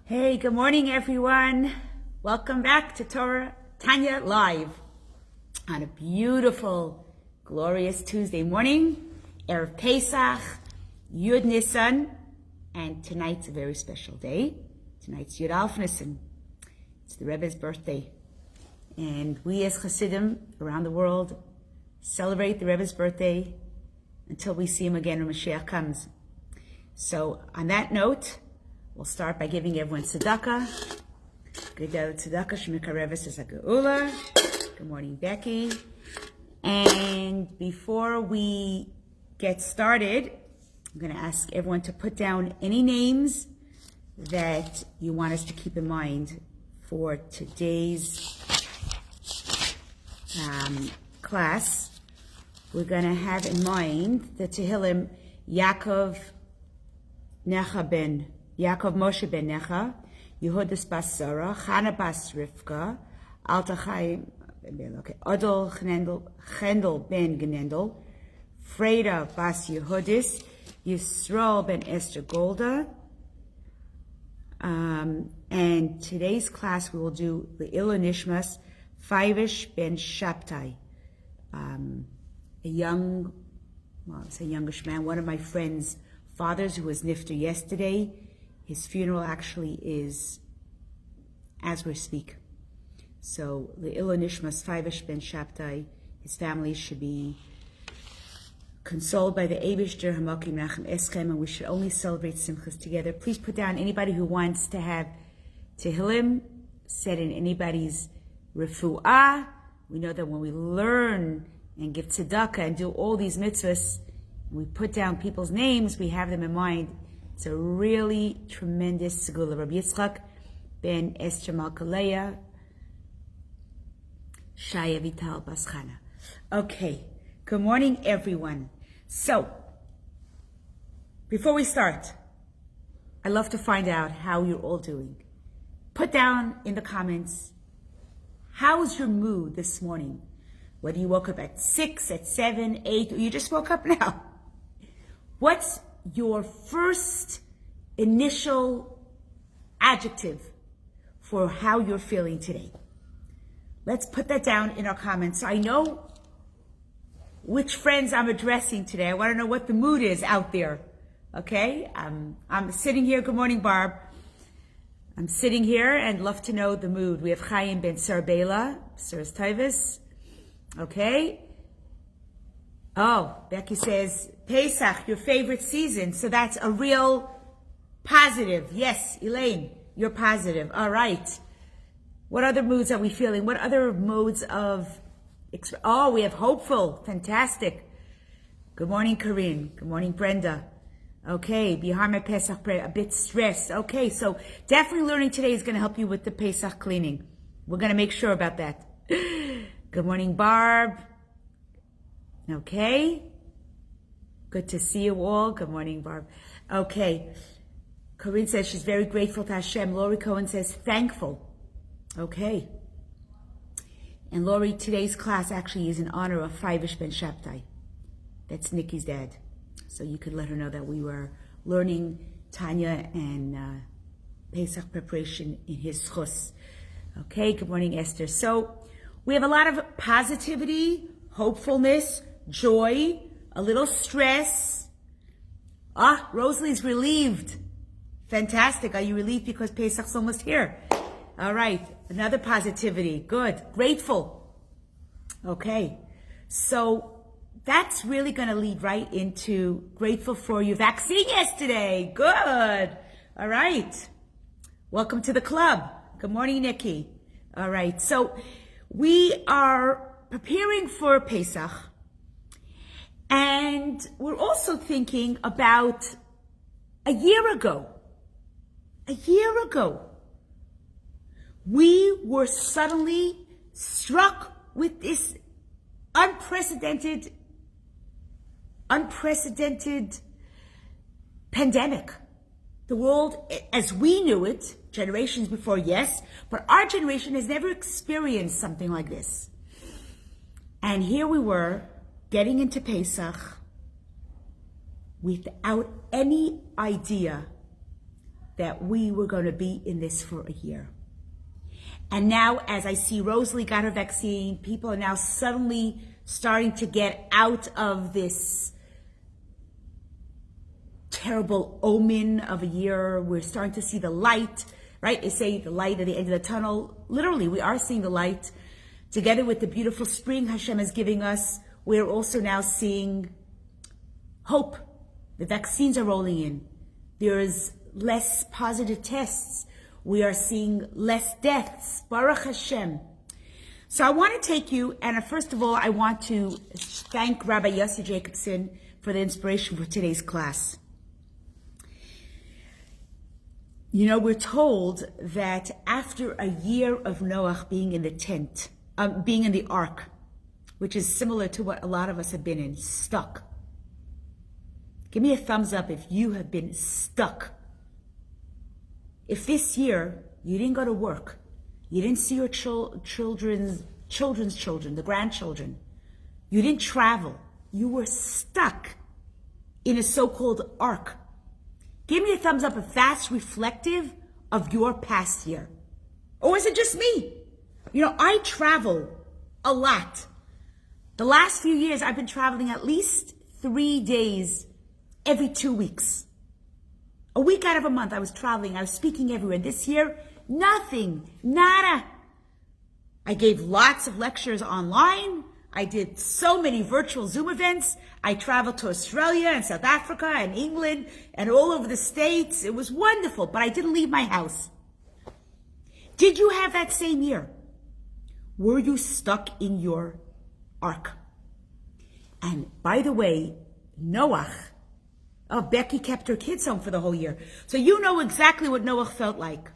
Hey, good morning, everyone. Welcome back to Tanya Live on a beautiful, glorious Tuesday morning, Erev Pesach, Yud Nisan, and tonight's a very special day. Tonight's Yud Alf Nisan. It's the Rebbe's birthday. And we as Hasidim around the world celebrate the Rebbe's birthday until we see him again when Mashiach comes. So on that note, we'll start by giving everyone tzedakah. Good day, tzedakah. Shemika Revis is a geula. Good morning, Becky. And before we get started, I'm going to ask everyone to put down any names that you want us to keep in mind for today's class. We're going to have in mind the Tehillim Yaakov Moshe ben Necha, Yehudis bas Sarah, Chana bas Rivka, Alta Chaim, Adol Chendel ben Genendel, Freda bas Yehudis, Yisrael ben Esther Golda. And today's class we will do the Ilu Nishmas, Faivish ben Shabtai, a youngish man, one of my friend's fathers who was nifter yesterday. His funeral actually is as we speak. So the Ilu Nishmas Faivish ben Shabtai, his family should be consoled by the Eibishter Hamakim Nachem Eschem, and we should only celebrate Simchas together. Please put down anybody who wants to have Tehillim said in anybody's refuah. We know that when we learn and give tzedakah and do all these mitzvahs, we put down people's names, we have them in mind. It's a really tremendous segula. Rabbi Yitzchak ben Esther Malkaleya, Shaya Vital Baschana. Okay, good morning, everyone. So, before we start, I love to find out how you're all doing. Put down in the comments, how's your mood this morning? Whether you woke up at 6, at 7, 8, or you just woke up now. What's your first initial adjective for how you're feeling today? Let's put that down in our comments so I know which friends I'm addressing today. I want to know what the mood is out there. Okay? I'm sitting here. Good morning, Barb. I'm sitting here and love to know the mood. We have Chaim ben Sarbela, Sirs Tavis. Okay? Oh, Becky says, Pesach, your favorite season. So that's a real positive. Yes, Elaine, you're positive. All right. What other moods are we feeling? What other modes of... Oh, we have hopeful. Fantastic. Good morning, Corinne. Good morning, Brenda. Okay, behind my Pesach prayer, a bit stressed. Okay, so definitely learning today is going to help you with the Pesach cleaning. We're going to make sure about that. Good morning, Barb. Okay. Good to see you all. Good morning, Barb. Okay. Corinne says she's very grateful to Hashem. Lori Cohen says thankful. Okay. And Lori, today's class actually is in honor of Faivish ben Shabtai. That's Nikki's dad. So you could let her know that we were learning Tanya and Pesach preparation in his chus. Okay, good morning, Esther. So we have a lot of positivity, hopefulness, joy, a little stress. Rosalie's relieved. Fantastic. Are you relieved because Pesach's almost here? All right. Another positivity. Good. Grateful. Okay. So that's really going to lead right into grateful for your vaccine yesterday. Good. All right. Welcome to the club. Good morning, Nikki. All right. So we are preparing for Pesach. And we're also thinking about a year ago, we were suddenly struck with this unprecedented pandemic. The world, as we knew it, generations before, yes, but our generation has never experienced something like this. And here we were, getting into Pesach without any idea that we were going to be in this for a year. And now, as I see Rosalie got her vaccine, people are now suddenly starting to get out of this terrible omen of a year. We're starting to see the light, right? They say the light at the end of the tunnel. Literally, we are seeing the light. Together with the beautiful spring Hashem is giving us, we're also now seeing hope. The vaccines are rolling in. There is less positive tests. We are seeing less deaths. Baruch Hashem. So I want to take you, and first of all, I want to thank Rabbi Yossi Jacobson for the inspiration for today's class. You know, we're told that after a year of Noach being in the tent, being in the ark, which is similar to what a lot of us have been in, stuck. Give me a thumbs up if you have been stuck. If this year you didn't go to work, you didn't see your children's children, the grandchildren, you didn't travel, you were stuck in a so-called ark. Give me a thumbs up if that's reflective of your past year. Or is it just me? You know, I travel a lot. The last few years, I've been traveling at least 3 days every 2 weeks. A week out of a month, I was traveling. I was speaking everywhere. This year, nothing, nada. I gave lots of lectures online. I did so many virtual Zoom events. I traveled to Australia and South Africa and England and all over the States. It was wonderful, but I didn't leave my house. Did you have that same year? Were you stuck in your ark? And by the way, Noach, Becky kept her kids home for the whole year. So you know exactly what Noach felt like.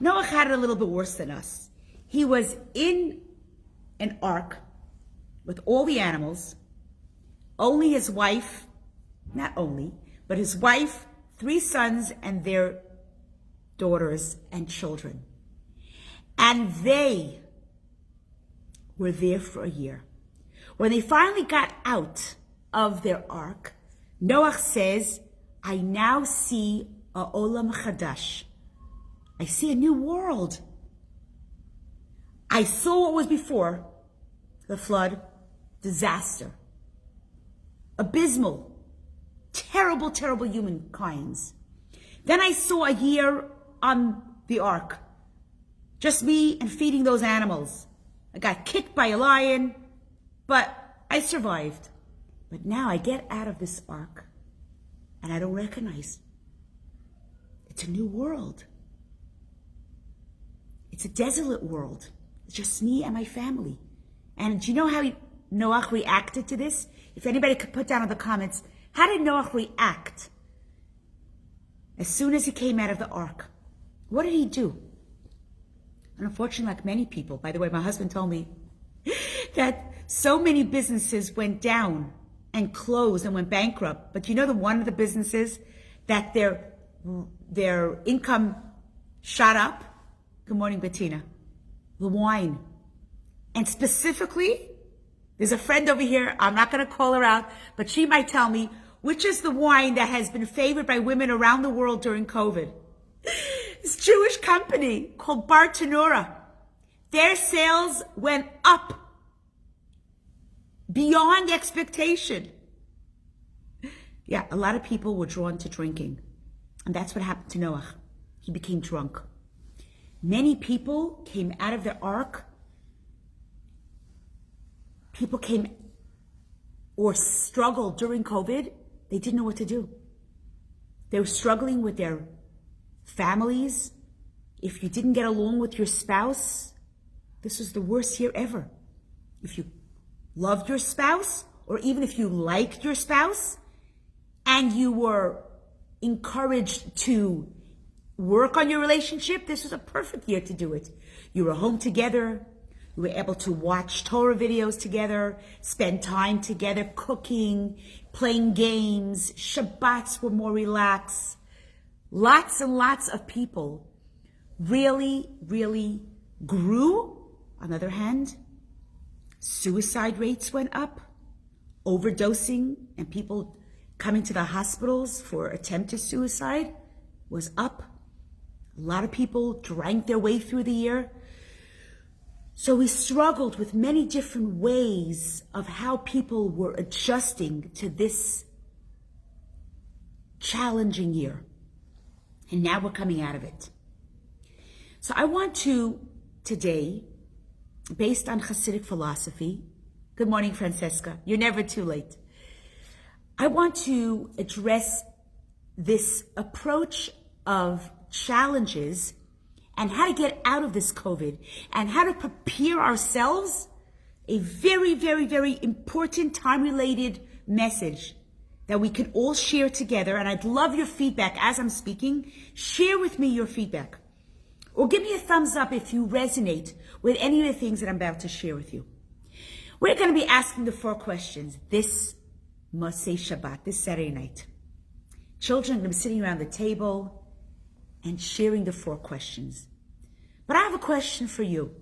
Noach had it a little bit worse than us. He was in an ark with all the animals, only his wife, not only, but his wife, 3 sons and their daughters and children. And they were there for a year. When they finally got out of their ark, Noach says, I now see a olam chadash. I see a new world. I saw what was before the flood, disaster, abysmal, terrible, terrible humankinds. Then I saw a year on the ark, just me and feeding those animals. I got kicked by a lion, but I survived. But now I get out of this ark and I don't recognize. It's a new world. It's a desolate world. It's just me and my family. And do you know how Noach reacted to this? If anybody could put down in the comments, how did Noach react as soon as he came out of the ark? What did he do? And unfortunately, like many people, by the way, my husband told me that so many businesses went down and closed and went bankrupt. But you know one of the businesses that their income shot up? Good morning, Bettina. The wine. And specifically, there's a friend over here, I'm not going to call her out, but she might tell me, which is the wine that has been favored by women around the world during COVID. This Jewish company called Bar Tanura, their sales went up beyond expectation. Yeah, a lot of people were drawn to drinking. And that's what happened to Noach. He became drunk. Many people came out of their ark. People came or struggled during COVID. They didn't know what to do. They were struggling with their families. If you didn't get along with your spouse, this was the worst year ever. If you loved your spouse, or even if you liked your spouse, and you were encouraged to work on your relationship, this was a perfect year to do it. You were home together. You were able to watch Torah videos together, spend time together, cooking, playing games. Shabbats were more relaxed. Lots and lots of people really, really grew. On the other hand, suicide rates went up, overdosing and people coming to the hospitals for attempted suicide was up. A lot of people drank their way through the year. So we struggled with many different ways of how people were adjusting to this challenging year. And now we're coming out of it. So I want to, today, based on Hasidic philosophy, good morning, Francesca, you're never too late. I want to address this approach of challenges and how to get out of this COVID and how to prepare ourselves, a very, very, very important time-related message that we can all share together. And I'd love your feedback as I'm speaking. Share with me your feedback. Or give me a thumbs up if you resonate with any of the things that I'm about to share with you. We're going to be asking the 4 questions this Motzei Shabbat, this Saturday night. Children are going to be sitting around the table and sharing the 4 questions. But I have a question for you.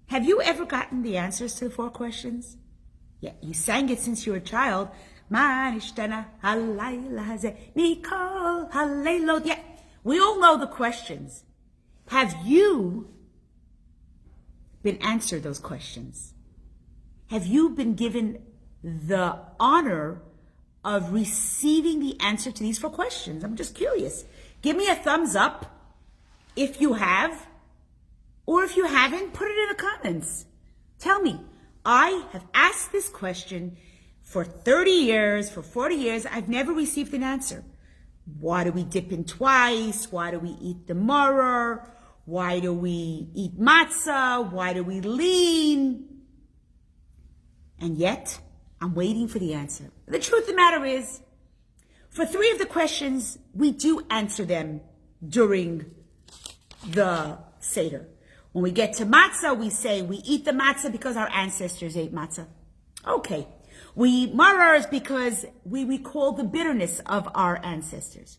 Have you ever gotten the answers to the 4 questions? Yeah, you sang it since you were a child. Yeah, we all know the questions. Have you been answered those questions? Have you been given the honor of receiving the answer to these 4 questions? I'm just curious. Give me a thumbs up if you have, or if you haven't, put it in the comments. Tell me, I have asked this question for 30 years, for 40 years, I've never received an answer. Why do we dip in twice? Why do we eat the maror? Why do we eat matzah? Why do we lean? And yet, I'm waiting for the answer. The truth of the matter is, for 3 of the questions, we do answer them during the Seder. When we get to matzah, we say we eat the matzah because our ancestors ate matzah. Okay. We eat marors because we recall the bitterness of our ancestors.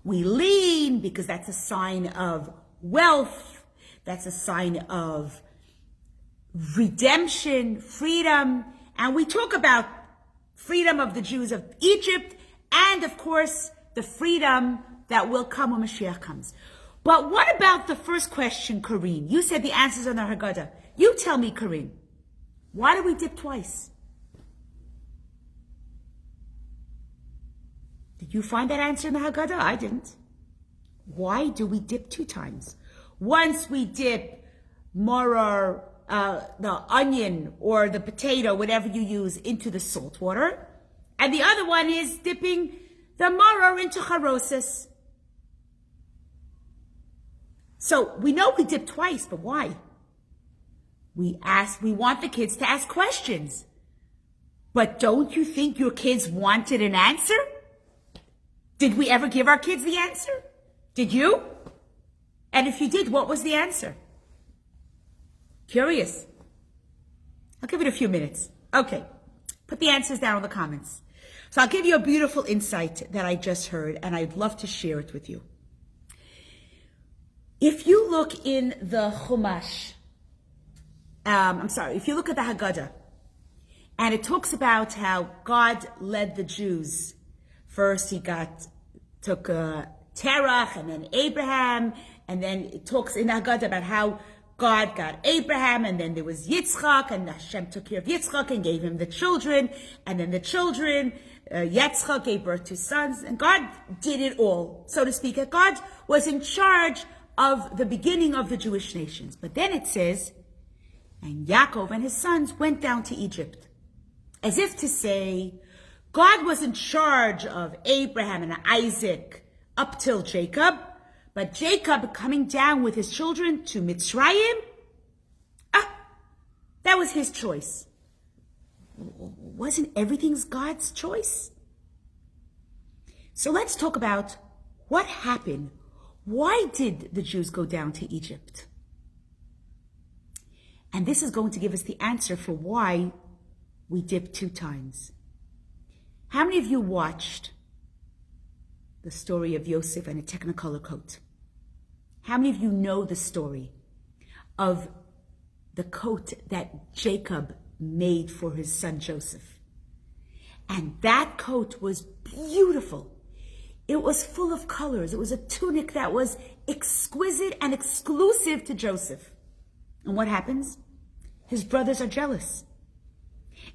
We lean because that's a sign of wealth. That's a sign of redemption, freedom. And we talk about freedom of the Jews of Egypt and, of course, the freedom that will come when Mashiach comes. But what about the first question, Corinne? You said the answers on the Haggadah. You tell me, Corinne, why do we dip twice? Did you find that answer in the Haggadah? I didn't. Why do we dip 2 times? Once we dip maror, the onion or the potato, whatever you use, into the salt water. And the other one is dipping the maror into charosis. So we know we dip twice, but why? We want the kids to ask questions. But don't you think your kids wanted an answer? Did we ever give our kids the answer? Did you? And if you did, what was the answer? Curious. I'll give it a few minutes. Okay. Put the answers down in the comments. So I'll give you a beautiful insight that I just heard, and I'd love to share it with you. If you look in the Chumash, if you look at the Haggadah, and it talks about how God led the Jews. First he took Terach and then Abraham, and then it talks in the Haggadah about how God got Abraham, and then there was Yitzchak, and Hashem took care of Yitzchak and gave him the children, and then the children, Yitzchak gave birth to sons, and God did it all, so to speak. God was in charge of the beginning of the Jewish nations. But then it says, and Yaakov and his sons went down to Egypt, as if to say, God was in charge of Abraham and Isaac up till Jacob, but Jacob coming down with his children to Mitzrayim, that was his choice. Wasn't everything God's choice? So let's talk about what happened. Why did the Jews go down to Egypt? And this is going to give us the answer for why we dip 2 times. How many of you watched the story of Yosef and a Technicolor coat? How many of you know the story of the coat that Jacob made for his son Joseph? And that coat was beautiful. It was full of colors. It was a tunic that was exquisite and exclusive to Joseph. And what happens? His brothers are jealous.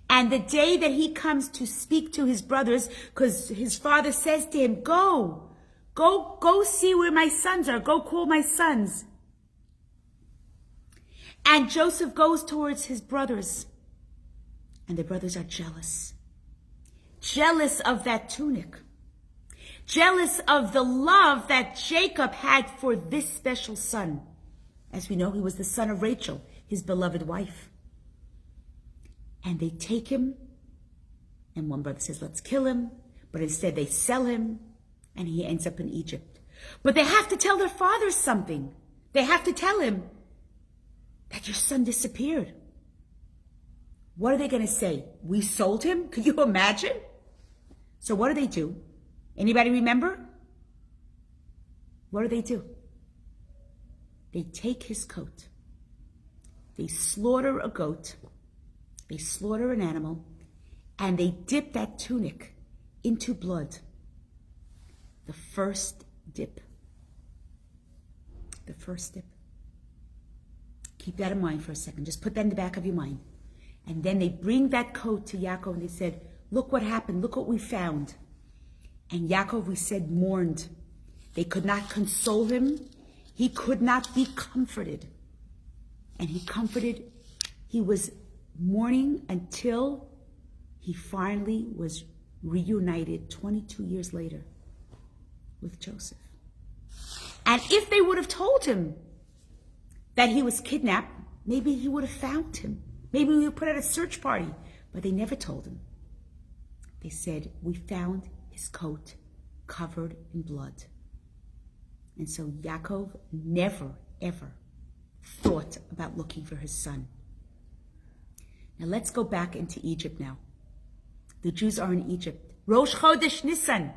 And the day that he comes to speak to his brothers, because his father says to him, go see where my sons are. Go call my sons. And Joseph goes towards his brothers. And the brothers are jealous. Jealous of that tunic. Jealous of the love that Jacob had for this special son. As we know, he was the son of Rachel, his beloved wife. And they take him, and one brother says, let's kill him. But instead they sell him, and he ends up in Egypt. But they have to tell their father something. They have to tell him that your son disappeared. What are they going to say? We sold him? Could you imagine? So what do? Anybody remember? What do? They take his coat. They slaughter a goat. They slaughter an animal. And they dip that tunic into blood. The first dip. The first dip. Keep that in mind for a second. Just put that in the back of your mind. And then they bring that coat to Yaakov and they said, look what happened. Look what we found. And Yaakov, we said, mourned. They could not console him. He could not be comforted. And he was mourning until he finally was reunited 22 years later with Joseph. And if they would have told him that he was kidnapped, maybe he would have found him. Maybe we would put out a search party. But they never told him. They said, we found his coat covered in blood. And so Yaakov never, ever thought about looking for his son. Now let's go back into Egypt now. The Jews are in Egypt. Rosh Chodesh Nisan.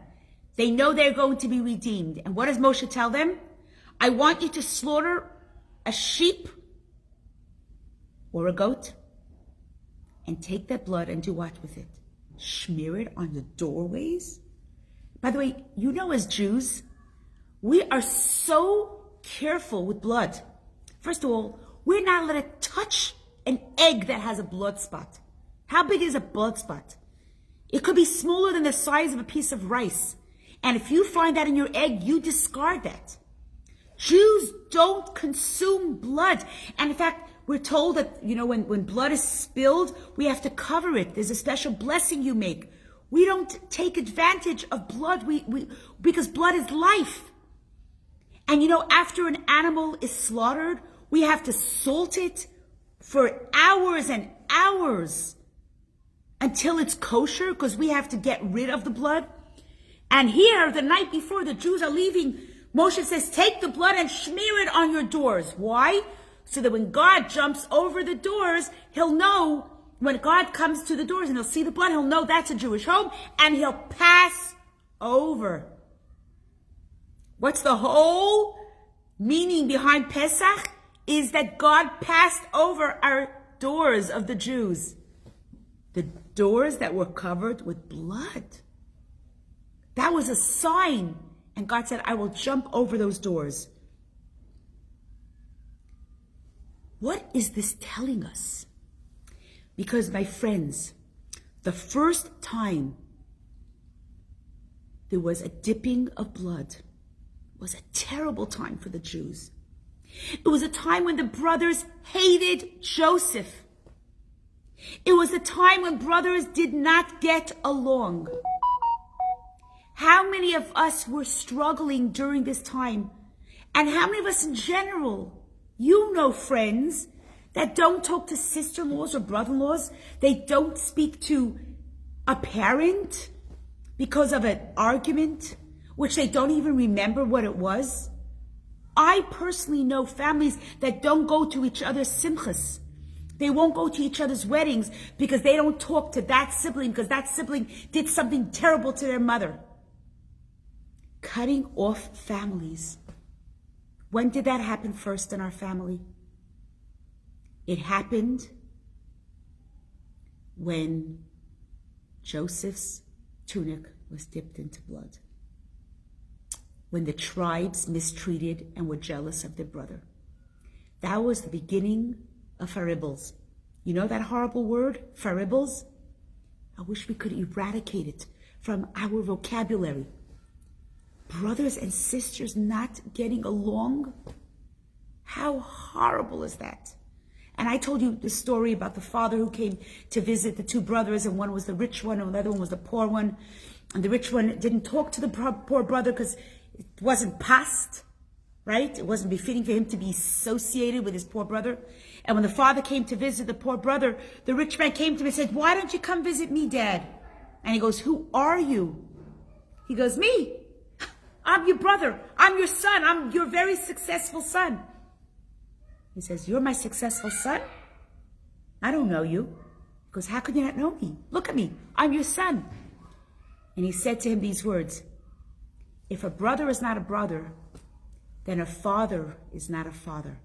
They know they're going to be redeemed. And what does Moshe tell them? I want you to slaughter a sheep or a goat and take that blood and do what with it? Smear it on the doorways? By the way, you know, as Jews, we are so careful with blood. First of all, we're not allowed to touch an egg that has a blood spot. How big is a blood spot? It could be smaller than the size of a piece of rice. And if you find that in your egg, you discard that. Jews don't consume blood. And in fact, we're told that, when blood is spilled, we have to cover it. There's a special blessing you make. We don't take advantage of blood because blood is life. And after an animal is slaughtered, we have to salt it for hours and hours until it's kosher, because we have to get rid of the blood. And here, the night before the Jews are leaving, Moshe says, take the blood and smear it on your doors. Why? So that when God jumps over the doors, he'll know, when God comes to the doors and he'll see the blood, he'll know that's a Jewish home, and he'll pass over. What's the whole meaning behind Pesach? Is that God passed over our doors of the Jews. The doors that were covered with blood. That was a sign. And God said, I will jump over those doors. What is this telling us? Because, my friends, the first time there was a dipping of blood was a terrible time for the Jews. It was a time when the brothers hated Joseph. It was a time when brothers did not get along. How many of us were struggling during this time? And how many of us in general? You know friends that don't talk to sister-in-laws or brother-in-laws. They don't speak to a parent because of an argument, which they don't even remember what it was. I personally know families that don't go to each other's simchas. They won't go to each other's weddings because they don't talk to that sibling because that sibling did something terrible to their mother. Cutting off families. When did that happen first in our family? It happened when Joseph's tunic was dipped into blood. when the tribes mistreated and were jealous of their brother. That was the beginning of faribles. You know that horrible word, faribles? I wish we could eradicate it from our vocabulary. Brothers and sisters not getting along? How horrible is that? And I told you the story about the father who came to visit the two brothers, and one was the rich one and the other one was the poor one. And the rich one didn't talk to the poor brother because it wasn't past, right? It wasn't befitting for him to be associated with his poor brother. And when the father came to visit the poor brother, the rich man came to him and said, "Why don't you come visit me, Dad?" And he goes, "Who are you?" He goes, "Me. I'm your brother. I'm your son. I'm your very successful son." He says, "You're my successful son? I don't know you." He goes, "How could you not know me? Look at me. I'm your son." And he said to him these words, "If a brother is not a brother, then a father is not a father."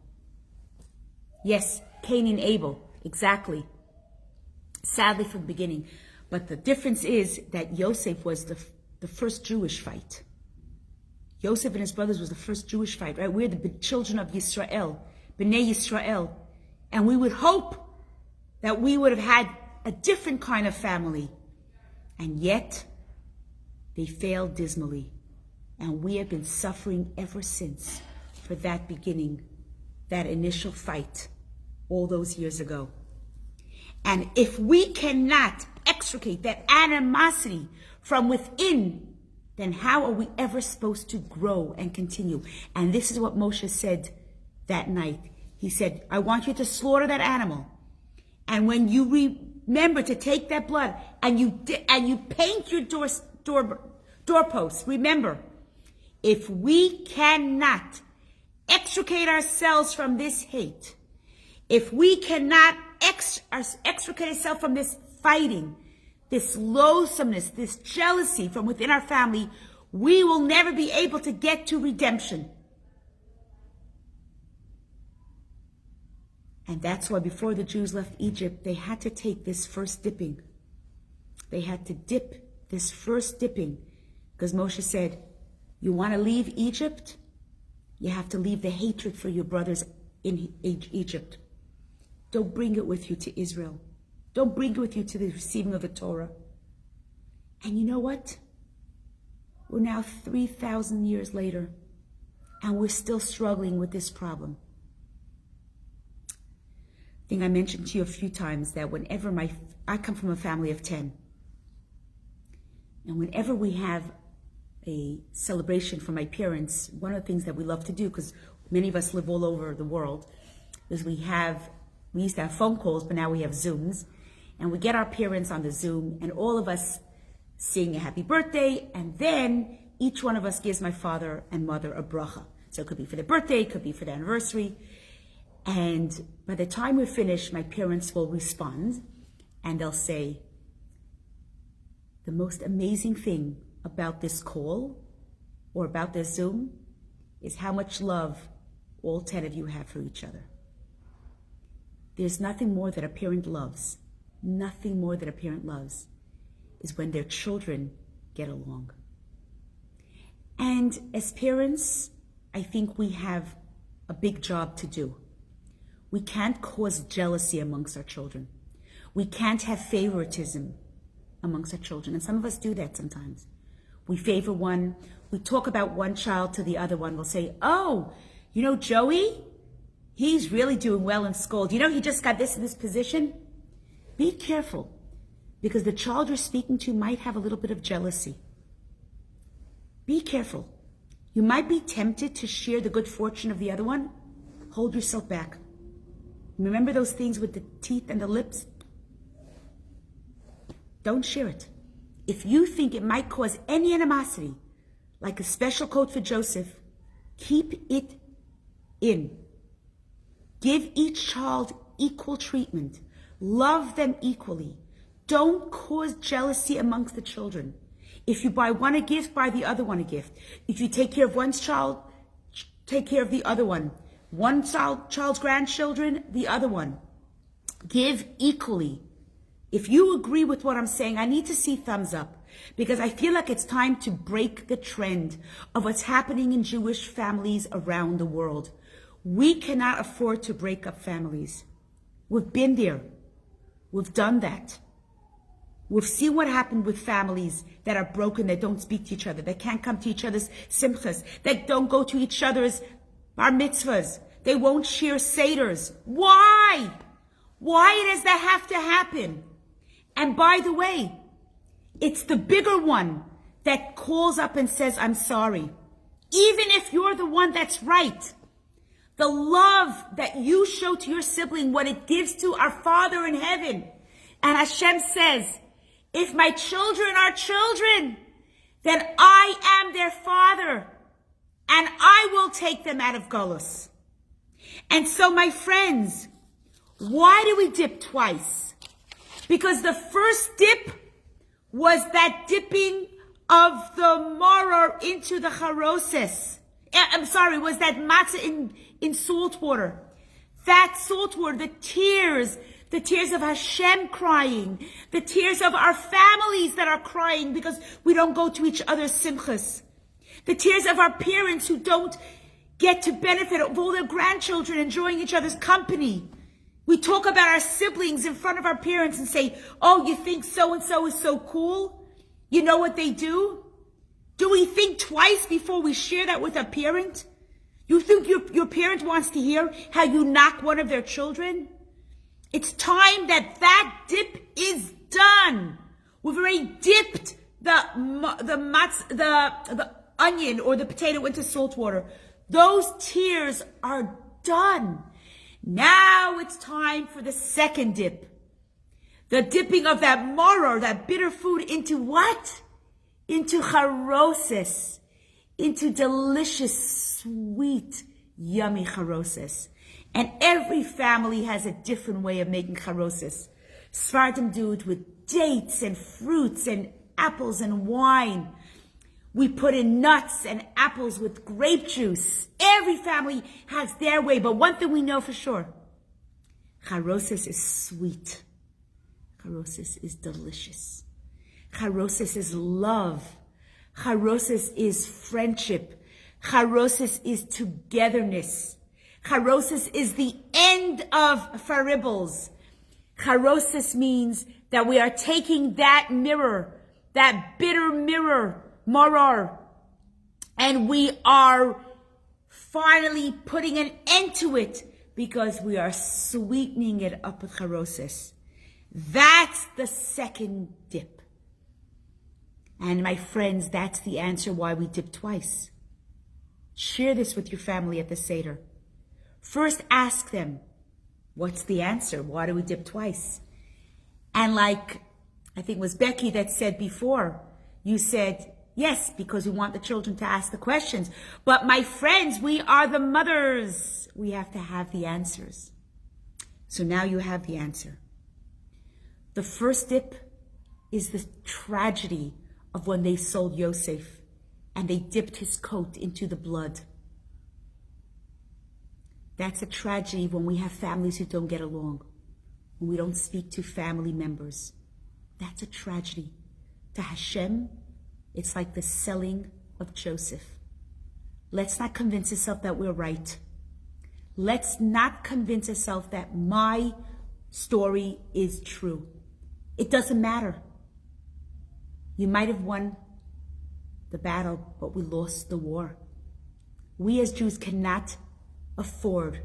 Yes, Cain and Abel, exactly. Sadly from the beginning. But the difference is that Yosef was the first Jewish fight. Yosef and his brothers was the first Jewish fight, right? We're the children of Yisrael, B'nai Yisrael. And we would hope that we would have had a different kind of family. And yet, they failed dismally. And we have been suffering ever since for that beginning, that initial fight all those years ago. And if we cannot extricate that animosity from within, then how are we ever supposed to grow and continue? And this is what Moshe said that night. He said, "I want you to slaughter that animal. And when you remember to take that blood and you paint your doorposts, remember, if we cannot extricate ourselves from this hate, if we cannot extricate ourselves from this fighting, this loathsomeness, this jealousy from within our family, we will never be able to get to redemption." And that's why before the Jews left Egypt, they had to take this first dipping. They had to dip this first dipping, because Moshe said, you want to leave Egypt? You have to leave the hatred for your brothers in Egypt. Don't bring it with you to Israel. Don't bring it with you to the receiving of the Torah. And you know what? We're now 3,000 years later, and we're still struggling with this problem. I think I mentioned to you a few times that whenever I come from a family of 10, and whenever we have a celebration for my parents, one of the things that we love to do, because many of us live all over the world, is we used to have phone calls, but now we have Zooms, and we get our parents on the Zoom, and all of us sing a happy birthday, and then each one of us gives my father and mother a bracha. So it could be for their birthday, it could be for their anniversary. And by the time we're finished, my parents will respond, and they'll say, "The most amazing thing about this call or about this Zoom is how much love all 10 of you have for each other." There's nothing more that a parent loves, nothing more that a parent loves, is when their children get along. And as parents, I think we have a big job to do. We can't cause jealousy amongst our children. We can't have favoritism amongst our children. And some of us do that sometimes. We favor one, we talk about one child to the other one. We'll say, "Oh, you know Joey? He's really doing well in school. Do you know he just got this in this position?" Be careful, because the child you're speaking to might have a little bit of jealousy. Be careful. You might be tempted to share the good fortune of the other one. Hold yourself back. Remember those things with the teeth and the lips? Don't share it. If you think it might cause any animosity, like a special coat for Joseph, keep it in. Give each child equal treatment. Love them equally. Don't cause jealousy amongst the children. If you buy one a gift, buy the other one a gift. If you take care of one child, take care of the other one. One child's grandchildren, the other one. Give equally. If you agree with what I'm saying, I need to see thumbs up. because I feel like it's time to break the trend of what's happening in Jewish families around the world. We cannot afford to break up families. We've been there. We've done that. We've seen what happened with families that are broken, that don't speak to each other, that can't come to each other's simchas, that don't go to each other's bar mitzvahs. They won't share seders. Why? Why does that have to happen? And by the way, it's the bigger one that calls up and says, I'm sorry. Even if you're the one that's right. The love that you show to your sibling, what it gives to our Father in heaven. And Hashem says, if my children are children, then I am their father, and I will take them out of Golus. And so, my friends, why do we dip twice? Because the first dip was that dipping of the maror into the charoses. Was that matzah in salt water. That salt water, the tears of Hashem crying, the tears of our families that are crying because we don't go to each other's simchas, the tears of our parents who don't get to benefit of all their grandchildren enjoying each other's company. We talk about our siblings in front of our parents and say, oh, you think so-and-so is so cool? You know what they do? Do we think twice before we share that with a parent? You think your parent wants to hear how you knock one of their children? It's time that dip is done. We've already dipped the onion or the potato into salt water. Those tears are done. Now it's time for the second dip. The dipping of that maror, that bitter food, into what? Into charoses. Into delicious, sweet, yummy charoses. And every family has a different way of making charoses. Sfardim do it with dates and fruits and apples and wine. We put in nuts and apples with grape juice. Every family has their way, but one thing we know for sure. Charoses is sweet. Charoses is delicious. Charoses is love. Charoses is friendship. Charoses is togetherness. Charoses is the end of faribbles. Charoses means that we are taking that mirror, that bitter maror, and we are finally putting an end to it because we are sweetening it up with charoses. That's the second dip. And my friends, that's the answer why we dip twice. Share this with your family at the Seder. First, ask them, what's the answer? Why do we dip twice? And like, I think it was Becky that said before, you said, yes, because we want the children to ask the questions. But my friends, we are the mothers. We have to have the answers. So now you have the answer. The first dip is the tragedy of when they sold Yosef and they dipped his coat into the blood. That's a tragedy when we have families who don't get along, when we don't speak to family members. That's a tragedy. To Hashem, it's like the selling of Joseph. Let's not convince ourselves that we're right. Let's not convince ourselves that my story is true. It doesn't matter. You might have won the battle, but we lost the war. We as Jews cannot afford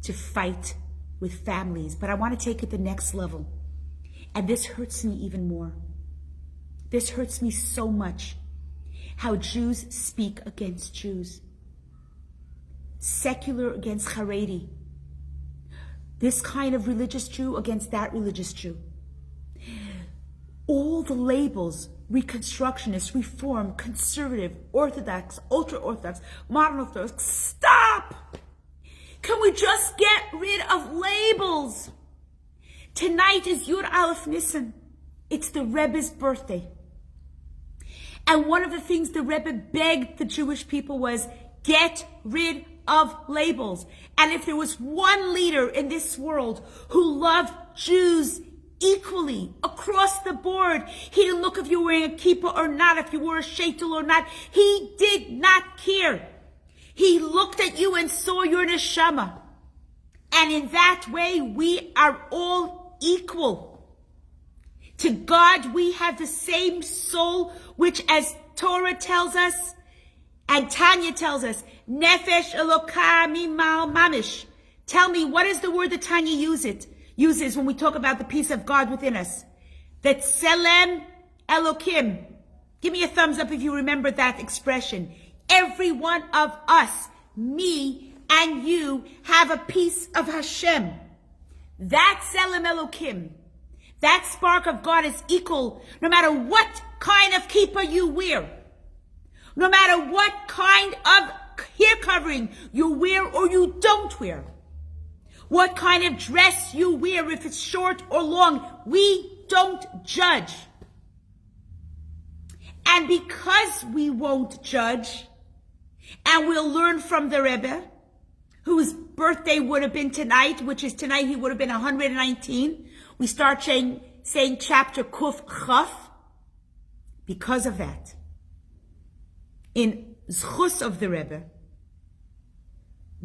to fight with families, but I want to take it the next level. And this hurts me even more. This hurts me so much. How Jews speak against Jews. Secular against Haredi. This kind of religious Jew against that religious Jew. All the labels, Reconstructionist, Reform, Conservative, Orthodox, Ultra-Orthodox, Modern Orthodox, stop! Can we just get rid of labels? Tonight is Yud Aleph Nisan. It's the Rebbe's birthday. And one of the things the Rebbe begged the Jewish people was, get rid of labels. And if there was one leader in this world who loved Jews equally, across the board. He didn't look if you were wearing a kippah or not, if you wore a sheitel or not. He did not care. He looked at you and saw your neshama. And in that way, we are all equal. To God, we have the same soul, which as Torah tells us, and Tanya tells us, Nefesh Elokah Mimal Mamish. Tell me, what is the word that Tanya uses when we talk about the peace of God within us? That Tselem Elokim. Give me a thumbs up if you remember that expression. Every one of us, me and you, have a piece of Hashem. That Tselem Elokim, that spark of God is equal no matter what kind of kippah you wear. No matter what kind of hair covering you wear or you don't wear. What kind of dress you wear, if it's short or long, we don't judge. And because we won't judge, and we'll learn from the Rebbe, whose birthday would have been tonight, which is tonight he would have been 119, we start saying chapter Kuf Chaf. Because of that, in Zchus of the Rebbe,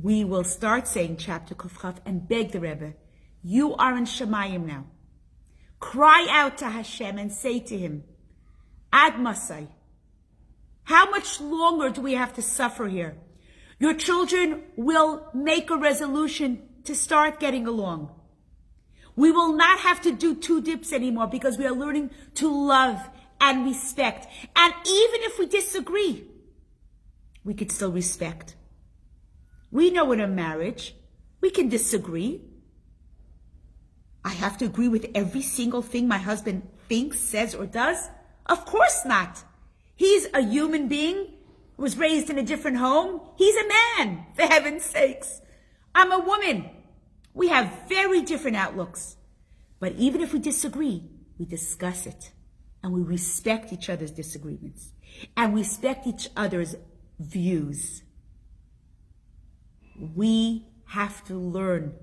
we will start saying chapter Kuf Chaf and beg the Rebbe, you are in Shemayim now. Cry out to Hashem and say to him, Ad Masai, how much longer do we have to suffer here? Your children will make a resolution to start getting along. We will not have to do two dips anymore because we are learning to love and respect. And even if we disagree, we could still respect. We know in a marriage, we can disagree. I have to agree with every single thing my husband thinks, says, or does? Of course not. He's a human being, was raised in a different home. He's a man, for heaven's sakes. I'm a woman. We have very different outlooks. But even if we disagree, we discuss it. And we respect each other's disagreements. And respect each other's views. We have to learn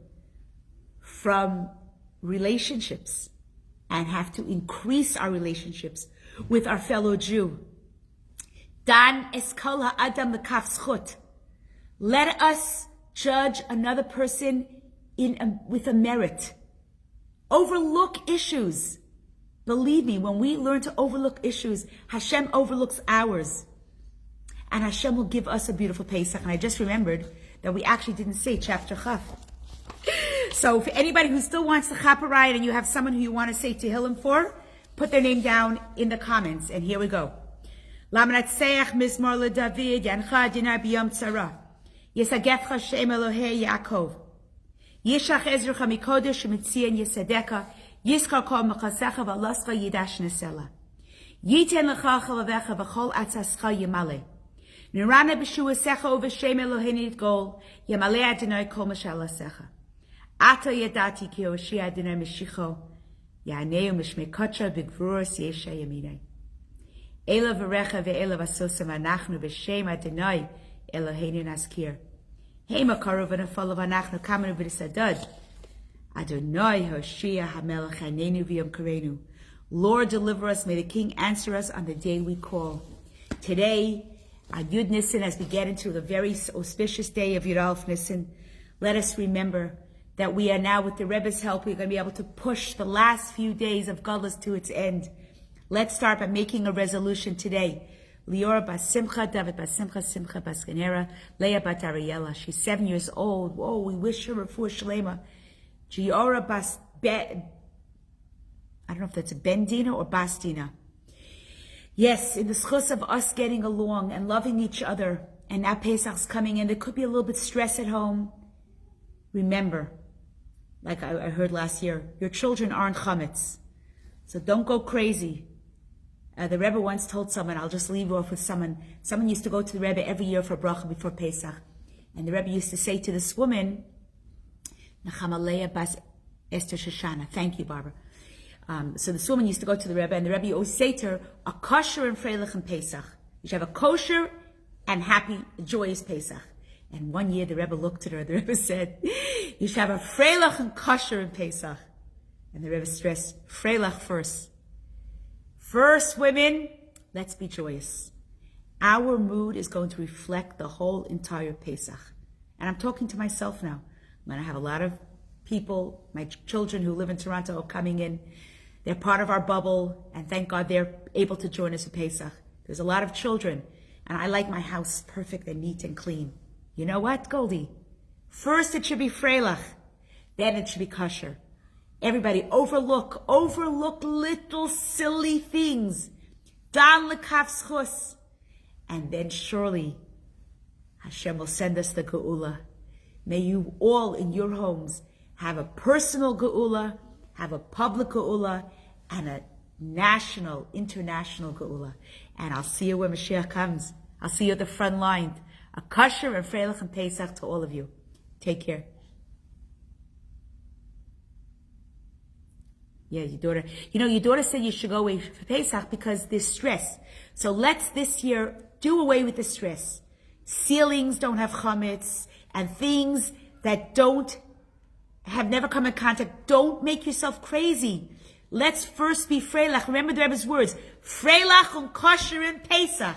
from relationships and have to increase our relationships with our fellow Jew. Dan eskol ha'adam l'kaf zchut. Let us judge another person with a merit. Overlook issues. Believe me, when we learn to overlook issues, Hashem overlooks ours. And Hashem will give us a beautiful Pesach. And I just remembered that we actually didn't say chapter Chaf. So for anybody who still wants to chaperite and you have someone who you want to say Tehillim for, put their name down in the comments. And here we go. Lamnatseach mizmor leDavid yancha dinar biyom tzara. Yesagefcha Shem Elohei Yaakov. Yishach ezrucha mikodesh mitzion yesadeka. Yiskar kol mechasecha v'alascha yidash nesela. Yiten lecha chalavecha v'chol atzascha yemale. Nirana b'shuasecha u'v'shem Elohei nitgol. Yemale Adonai kol mashalasecha. Ata yadati ki Hoshea Adonai Meshicho. Ya'aneu mishmei kotra b'gvuros yesha yaminei. Ela v'recha ve'ela v'asosa v'anachnu b'shem Adonai Eloheinu naskir. Hema karu v'nafol v'anachnu kamenu v'nisadad. Adonai Hoshea HaMelech Hanenu v'yom karenu. Lord, deliver us. May the King answer us on the day we call. Today, on Yud Nisan, as we get into the very auspicious day of Yud Aleph Nisan, let us remember that we are now, with the Rebbe's help, we're going to be able to push the last few days of Gadlus to its end. Let's start by making a resolution today. Liora bas Simcha, David bas Simcha, Simcha bas Genera, Leah bat Ariela. She's 7 years old. Whoa, we wish her refuah shlema. Giora bas I don't know if that's a Bendina or Bastina. Yes, in the schus of us getting along and loving each other, and now Pesach's coming in, there could be a little bit of stress at home. Remember, like I heard last year, your children aren't chametz. So don't go crazy. The Rebbe once told someone, I'll just leave you off with someone. Someone used to go to the Rebbe every year for bracha before Pesach. And the Rebbe used to say to this woman, Nachamaleya bas Esther Shoshana. Thank you, Barbara. So this woman used to go to the Rebbe, and the Rebbe always say to her, a kosher and freilich and Pesach. You should have a kosher and happy, joyous Pesach. And one year the Rebbe looked at her, the Rebbe said, you should have a freilich and kosher in Pesach. And the Rebbe stressed, Freilach first. First, women, let's be joyous. Our mood is going to reflect the whole entire Pesach. And I'm talking to myself now. I'm going to have a lot of people, my children who live in Toronto, coming in. They're part of our bubble, and thank God they're able to join us for Pesach. There's a lot of children, and I like my house perfect and neat and clean. You know what, Goldie? First it should be Freilach, then it should be kosher. Everybody, overlook little silly things. Dan lekaf schus. And then surely Hashem will send us the geula. May you all in your homes have a personal geula, have a public geula, and a national, international geula. And I'll see you when Mashiach comes. I'll see you at the front line. A kosher and Freilach and Pesach to all of you. Take care. Yeah, your daughter said you should go away for Pesach because there's stress. So let's this year do away with the stress. Ceilings don't have chametz, and things that have never come in contact. Don't make yourself crazy. Let's first be Freilach. Remember the Rebbe's words. Freilach and kosher in Pesach.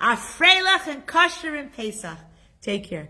A Freilach and kosher in Pesach. Take care.